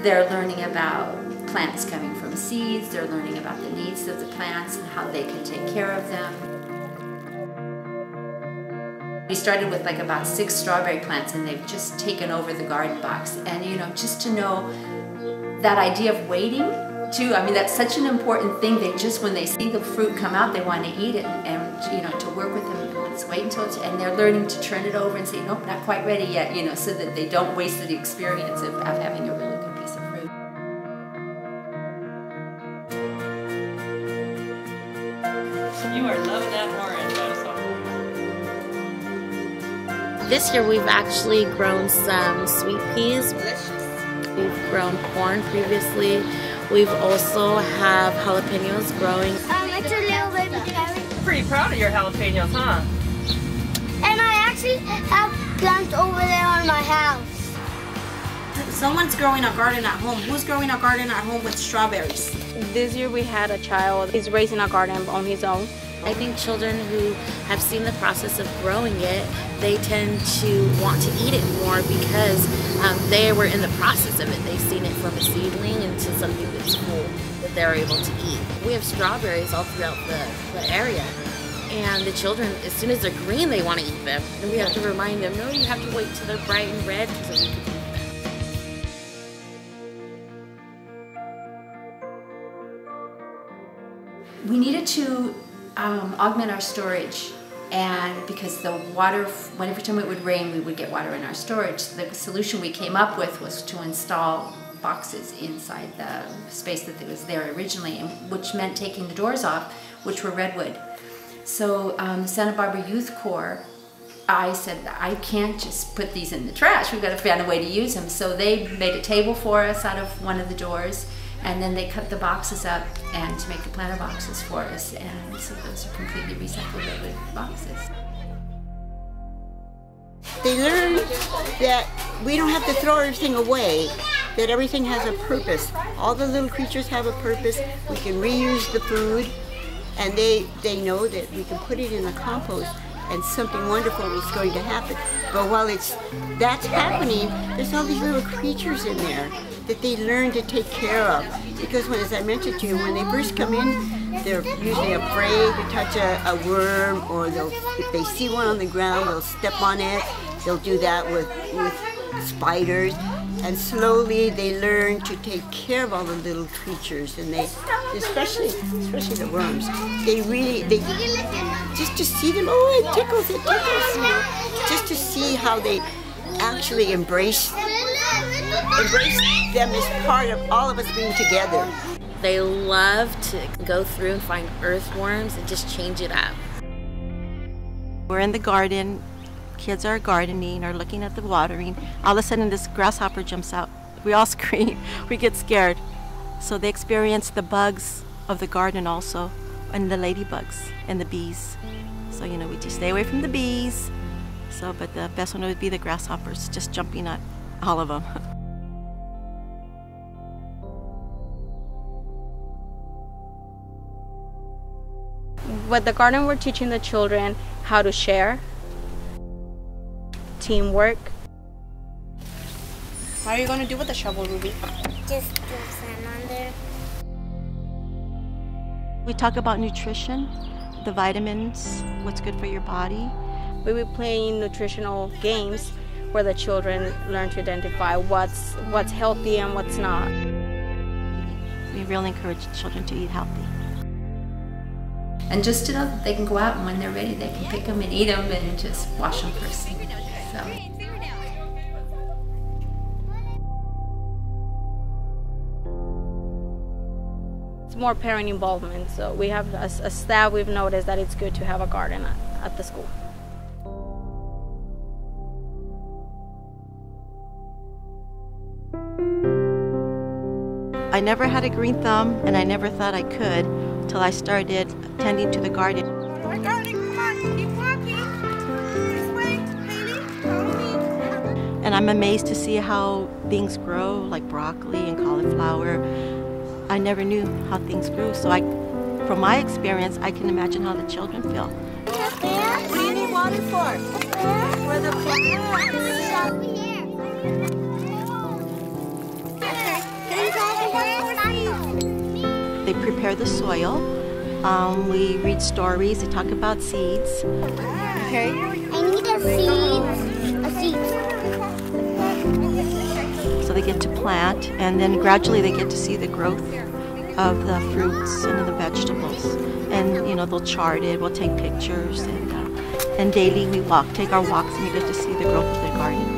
They're learning about plants coming from seeds, they're learning about the needs of the plants and how they can take care of them. We started with like about 6 strawberry plants and they've just taken over the garden box. And you know, just to know that idea of waiting too, I mean that's such an important thing. They just, when they see the fruit come out, they want to eat it, and you know, to work with them, let's wait until it's, and they're learning to turn it over and say, nope, not quite ready yet, you know, so that they don't waste the experience of having a really good piece of fruit. You are loving that orange, Elsa. This year we've actually grown some sweet peas. We've grown corn previously. We've also have jalapenos growing. It's a little baby carrot. Pretty proud of your jalapenos, huh? And I actually have plants over there on my house. Someone's growing a garden at home. Who's growing a garden at home with strawberries? This year we had a child. He's raising a garden on his own. I think children who have seen the process of growing it, they tend to want to eat it more because they were in the process of it. They've seen it from a seedling into something that's full that they're able to eat. We have strawberries all throughout the area, and the children, as soon as they're green, they want to eat them. And we have to remind them, no, you have to wait till they're bright and red so you can eat them. We needed to augment our storage, and because the water, whenever time it would rain, we would get water in our storage. The solution we came up with was to install boxes inside the space that was there originally, which meant taking the doors off, which were redwood. So Santa Barbara Youth Corps, I said, I can't just put these in the trash. We've got to find a way to use them. So they made a table for us out of one of the doors, and then they cut the boxes up and to make the planter boxes for us. And so those are completely recycled redwood boxes. They learn that we don't have to throw everything away, that everything has a purpose. All the little creatures have a purpose. We can reuse the food, and they know that we can put it in the compost and something wonderful is going to happen. But while that's happening, there's all these little creatures in there that they learn to take care of. Because when, as I mentioned to you, when they first come in, they're usually afraid to touch a worm, or if they see one on the ground, they'll step on it. They'll do that with spiders. And slowly they learn to take care of all the little creatures, and they, especially the worms, they just to see them, oh, it tickles, you know, just to see how they actually embrace them as part of all of us being together. They love to go through and find earthworms and just change it up. We're in the garden. Kids are gardening or looking at the watering. All of a sudden this grasshopper jumps out. We all scream, we get scared. So they experience the bugs of the garden also, and the ladybugs and the bees. So, you know, we just stay away from the bees. So, but the best one would be the grasshoppers, just jumping at all of them. With the garden, we're teaching the children how to share, teamwork. What are you going to do with the shovel, Ruby? Just put sand on there. We talk about nutrition, the vitamins, what's good for your body. We will be playing nutritional games where the children learn to identify what's healthy and what's not. We really encourage children to eat healthy. And just to know that they can go out and when they're ready, they can pick them and eat them and just wash them first. So. It's more parent involvement, so we have a staff. We've noticed that it's good to have a garden at the school. I never had a green thumb, and I never thought I could until I started tending to the garden. Our garden, come on, keep walking. This way, Haley, follow me. And I'm amazed to see how things grow, like broccoli and cauliflower. I never knew how things grew, so from my experience, I can imagine how the children feel. What do you need water for? For the plants. They prepare the soil. We read stories. They talk about seeds. Okay. I need a seed. So they get to plant, and then gradually they get to see the growth of the fruits and the vegetables. And you know, they'll chart it. We'll take pictures, and daily we take our walks, and we get to see the growth of the garden.